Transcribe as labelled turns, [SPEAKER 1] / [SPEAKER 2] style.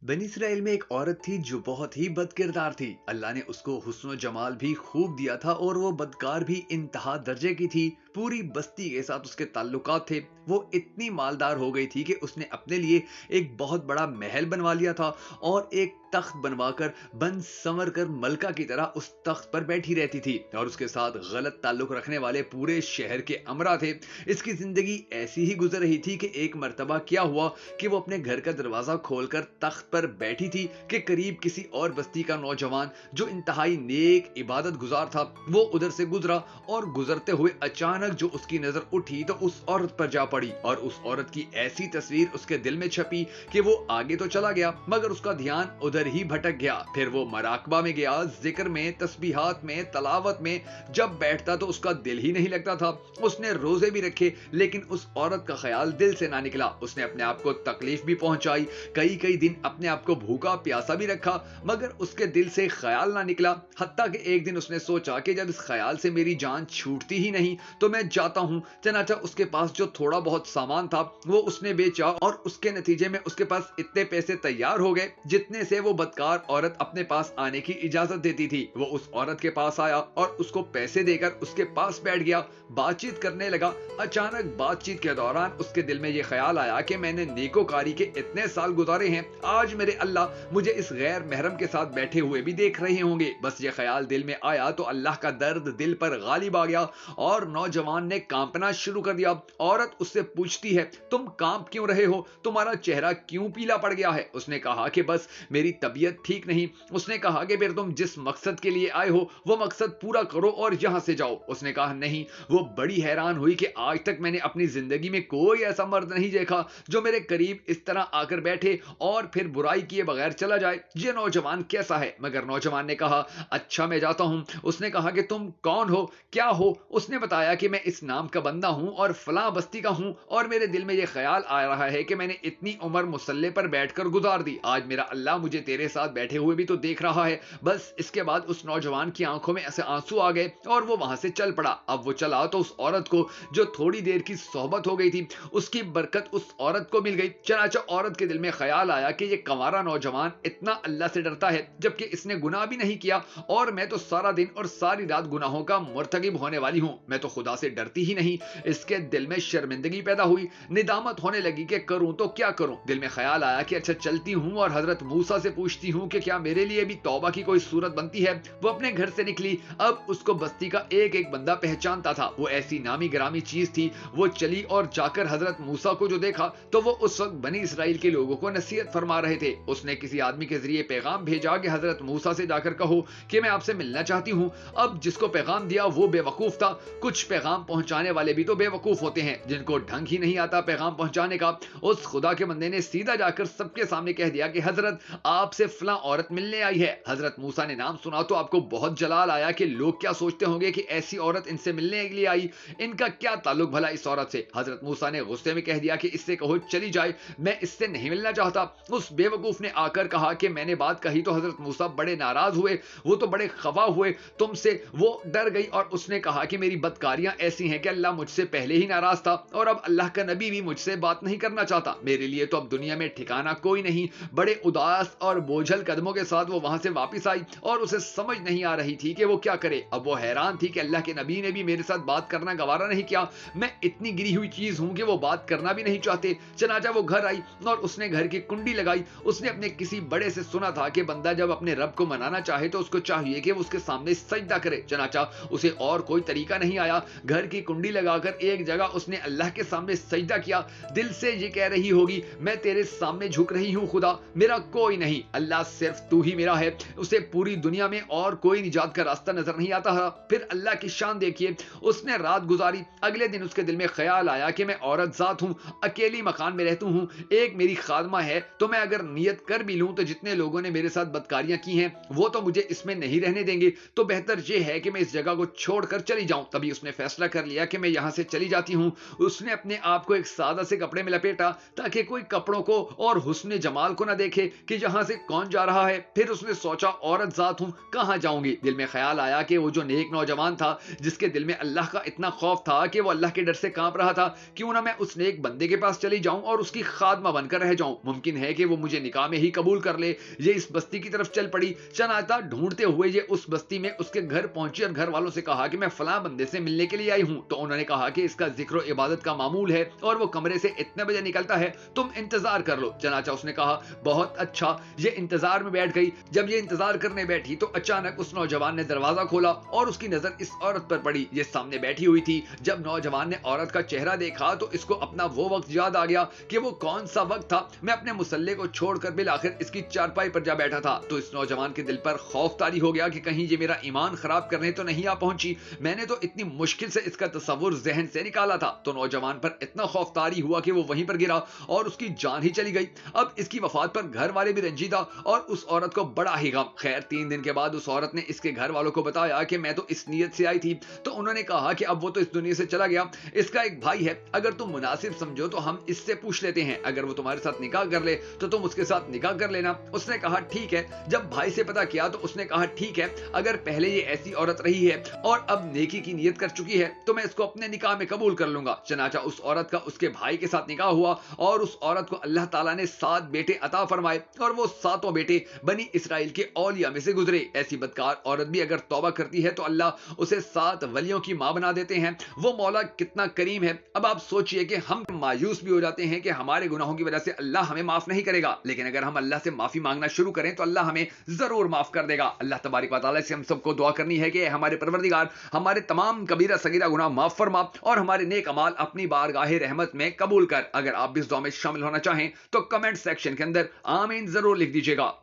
[SPEAKER 1] बनी इसराइल में एक औरत थी जो बहुत ही बदकिरदार थी। अल्लाह ने उसको हुस्न और जमाल भी खूब दिया था और वो बदकार भी इंतहा दर्जे की थी। पूरी बस्ती के साथ उसके ताल्लुकात थे। वो इतनी मालदार हो गई थी कि उसने अपने लिए एक बहुत बड़ा महल बनवा लिया था और एक तख्त बनवाकर बन संवर कर मलका की तरह उस तख्त पर बैठी रहती थी और उसके साथ गलत ताल्लुक रखने वाले पूरे शहर के अमरा थे। इसकी जिंदगी ऐसी ही गुजर रही थी कि एक मर्तबा क्या हुआ कि वो अपने घर का दरवाजा खोलकर तख्त पर बैठी थी कि करीब किसी और बस्ती का नौजवान जो इंतहाई नेक इबादत गुजार था वो उधर से गुजरा और गुजरते हुए अचानक जो उसकी नजर उठी तो उस औरत पर जा पड़ी और उस औरत की ऐसी तस्वीर उसके दिल में छपी कि वो आगे तो चला गया मगर उसका ध्यान उधर ही भटक गया। फिर वो मराकबा में गया, जिक्र में, तस्बीहात में, तलावत में जब बैठता तो उसका दिल ही नहीं लगता था। उसने रोजे भी रखे लेकिन उस औरत का ख्याल दिल से ना निकला। उसने अपने आप को तकलीफ भी पहुंचाई, कई कई दिन अपने आप को भूखा प्यासा भी रखा मगर उसके दिल से ख्याल ना निकला। हत्ता कि एक दिन उसने सोचा कि जब इस ख्याल से मेरी जान छूटती ही नहीं तो मैं जाता हूं। चनाचा उसके पास जो थोड़ा बहुत सामान था वो उसने बेचा और उसके नतीजे में उसके पास इतने पैसे तैयार हो गए जितने से वो बदकार औरत अपने पास आने की इजाजत देती थी। वो उस औरत के पास आया और उसको पैसे देकर उसके पास बैठ गया, बातचीत करने लगा। अचानक बातचीत के दौरान उसके दिल में यह ख्याल आया कि मैंने नेकोकारी के इतने साल गुजारे हैं, आज मेरे अल्लाह मुझे इस गैर महरम के साथ बैठे हुए भी देख रहे होंगे। बस ये ख्याल दिल में आया तो अल्लाह का दर्द दिल पर गालिब आ गया और नौजवान ने कांपना शुरू कर दिया। औरत उससे पूछती है, तुम कांप क्यों रहे हो, तुम्हारा चेहरा क्यों पीला पड़ गया है? उसने कहा कि बस मेरी तबीयत ठीक नहीं। उसने कहा कि फिर तुम जिस मकसद के लिए आए हो वो मकसद पूरा करो और यहां से जाओ। उसने कहा नहीं। वो बड़ी हैरान हुई कि आज तक मैंने अपनी जिंदगी में कोई ऐसा मर्द नहीं देखा जो मेरे करीब इस तरह आकर बैठे और फिर बुराई किए बगैर चला जाए। ये नौजवान कैसा है? मगर नौजवान ने कहा, अच्छा मैं जाता हूं। उसने कहा कि तुम कौन हो, क्या हो? उसने बताया कि मैं इस नाम का बंदा हूं और फलां बस्ती का हूं और मेरे दिल में यह ख्याल आ रहा है कि मैंने इतनी उम्र मुसल्ले पर बैठकर गुजार दी, आज मेरा अल्लाह मुझे तेरे साथ बैठे हुए भी तो देख रहा है। बस इसके बाद उस नौजवान की आंखों में ऐसे आंसू आ गए और वो वहां से चल पड़ा। अब वो चला तो उस औरत को जो थोड़ी देर की सोहबत हो गई थी उसकी बरकत उस औरत को मिल गई। चनाचा औरत के दिल में ख्याल आया कि ये कंवारा नौजवान इतना अल्लाह से डरता है जबकि इसने गुनाह भी नहीं किया और मैं तो सारा दिन और सारी रात गुनाहों का मुर्तकिब होने वाली हूं। मैं तो खुदा से डरती ही नहीं। इसके दिल में शर्मिंदगी पैदा हुई, निदामत होने लगी कि करूं तो क्या करूं। दिल में ख्याल आया कि अच्छा चलती हूं और हजरत मूसा से पूछती हूं कि क्या मेरे लिए भी तौबा की कोई सूरत बनती है। वो अपने घर से निकली। अब उसको बस्ती का एक एक बंदा पहचानता था। वो ऐसी नामी गिरामी चीज थी। वो चली और जाकर हजरत मूसा को जो देखा तो वो उस वक्त बनी इसराइल के लोगों को नसीहत फरमा रहे थे। उसने किसी आदमी के जरिए पैगाम भेजा कि हजरत मूसा से जाकर कहो कि मैं आपसे मिलना चाहती हूँ। अब जिसको पैगाम दिया वो बेवकूफ था। कुछ पैगाम पहुंचाने वाले भी तो बेवकूफ होते हैं जिनको ढंग ही नहीं आता पैगाम पहुंचाने का। उस खुदा के बंदे ने सीधा जाकर सबके सामने कह दिया कि हजरत आपसे फला औरत मिलने आई है। हजरत मूसा ने नाम सुना तो आपको बहुत जलाल आया कि लोग क्या सोचते होंगे कि ऐसी औरत इनसे मिलने के लिए आई, इनका क्या ताल्लुक भला इस औरत से। हजरत मूसा ने गुस्से में कह दिया कि इससे कहो चली जाए, मैं इससे नहीं मिलना चाहता। उस बेवकूफ ने आकर कहा कि मैंने बात कही तो हजरत मूसा बड़े नाराज हुए, वो तो बड़े खफा हुए तुमसे, वो डर गई और उसने कहा कि मेरी बदकारियां ऐसी हैं कि अल्लाह मुझसे पहले ही नाराज था और अब अल्लाह का नबी भी मुझसे बात नहीं करना चाहता। मेरे लिए तो अब दुनिया में ठिकाना कोई नहीं। बड़े उदास और बोझल कदमों के साथ वो वहां से वापस आई और उसे समझ नहीं आ रही थी कि वो क्या करे। अब वो हैरान थी कि अल्लाह के नबी ने भी मेरे साथ बात करना गवारा नहीं किया। मैं इतनी गिरी हुई चीज हूं कि वो बात करना भी नहीं चाहते। चनाचा वो घर आई और उसने घर की कुंडी लगाई। उसने अपने किसी बड़े से सुना था कि बंदा जब अपने रब को मनाना चाहे तो उसको चाहिए कि वो उसके सामने सजदा करे। चनाचा उसे और कोई तरीका नहीं आया। घर की कुंडी लगाकर एक जगह उसने अल्लाह के सामने सजदा किया। दिल से ये कह रही होगी, मैं तेरे सामने झुक रही हूं खुदा, मेरा कोई नहीं, अल्लाह सिर्फ तू ही मेरा है। उसे पूरी दुनिया में और कोई निजात का रास्ता नजर नहीं आता है। फिर अल्लाह की शान देखिए, उसने रात गुजारी। अगले दिन उसके दिल में ख्याल आया कि मैं औरत जात हूं, अकेली मकान में रहती हूं, एक मेरी खादमा है, तो मैं अगर नियत कर भी लूं तो जितने लोगों ने मेरे साथ बदकारियां की हैं वो तो मुझे इसमें नहीं रहने देंगे, तो बेहतर यह है कि मैं इस जगह को छोड़कर चली जाऊं। तभी उसने फैसला कर लिया कि मैं यहां से चली जाती हूं। उसने अपने आप को एक सादा से कपड़े में लपेटा ताकि कोई कपड़ों को और हुस्न जमाल को ना देखे कि यहां से से कौन जा रहा है? फिर उसने सोचा औरत जात हूँ, कहाँ जाऊंगी? दिल में ख्याल आया कि वो जो नेक नौजवान था जिसके दिल में अल्लाह का इतना खौफ था कि वो अल्लाह के डर से कांप रहा था, क्यों ना मैं उस नेक बंदे के पास चली जाऊं और उसकी खादमा बनकर रह जाऊं, मुमकिन है कि वो मुझे निकाह में ही कबूल कर ले। ये इस बस्ती की तरफ चल पड़ी। चनाता ढूंढते हुए ये उस बस्ती में उसके घर पहुंची और घर वालों से कहा कि मैं फलां बंदे से मिलने के लिए आई हूं। तो उन्होंने कहा कि इसका जिक्र इबादत का मामूल है और वो कमरे से इतने बजे निकलता है, तुम इंतजार कर लो। चनाचा उसने कहा बहुत अच्छा। ये इंतजार में बैठ गई। जब ये इंतजार करने बैठी तो अचानक उस नौजवान ने दरवाजा खोला और उसकी नजर इस औरत पर पड़ी। ये सामने बैठी हुई थी। जब नौजवान ने औरत का चेहरा देखा तो इसको अपना वो वक्त याद आ गया कि वो कौन सा वक्त था, मैं अपने मुसल्ले को छोड़कर बिल आखिर इसकी चारपाई पर जा बैठा था। तो इस नौजवान के दिल पर खौफ तारी हो गया कि कहीं ये मेरा ईमान खराब करने तो नहीं आ पहुंची। मैंने तो इतनी मुश्किल से इसका तस्वुर जहन से निकाला था। तो नौजवान पर इतना खौफ तारी हुआ कि वो वहीं पर गिरा और उसकी जान ही चली गई। अब इसकी वफात पर घर वाले भी रंजीदा और उस औरत को बड़ा ही गम। खैर 3 दिन के बाद उस औरत ने इसके घर वालों को बताया कि मैं तो इस नीयत से आई थी। तो उन्होंने कहा कि अब वो तो इस दुनिया से चला गया, इसका एक भाई है, अगर तुम मुनासिब समझो तो हम इससे पूछ लेते हैं, अगर वो तुम्हारे साथ निकाह कर ले तो तुम उसके साथ निकाह कर लेना। उसने कहा ठीक है। जब भाई से पता किया तो उसने कहा ठीक है, अगर पहले ये ऐसी औरत रही है और अब नेकी की नीयत कर चुकी है तो मैं इसको अपने निकाह में कबूल कर लूंगा। चनाचा उस औरत का उसके भाई के साथ निकाह हुआ और उस औरत को अल्लाह ताला ने 7 बेटे अता फरमाए और वो 7 बेटे बनी इसराइल के औलिया में से गुजरे। ऐसी बदकार औरत भी अगर तौबा करती है तो अल्लाह उसे 7 वलियों की मां बना देते हैं। वो मौला कितना करीम है। अब आप सोचिए कि हम मायूस भी हो जाते हैं कि हमारे गुनाहों की वजह से अल्लाह हमें माफ नहीं करेगा, लेकिन अगर हम अल्लाह से माफी मांगना शुरू करें तो अल्लाह हमें जरूर माफ कर देगा। अल्लाह तबारक व तआला से हम सबको दुआ करनी है कि हमारे परवरदिगार हमारे तमाम कबीरा सगीरा गुनाह माफ फरमा और हमारे नेक अमाल अपनी बारगाह रहमत में कबूल कर। अगर आप भी इस दुआ में शामिल होना चाहें तो कमेंट सेक्शन के अंदर आमीन जरूर लिख दीजिएगा।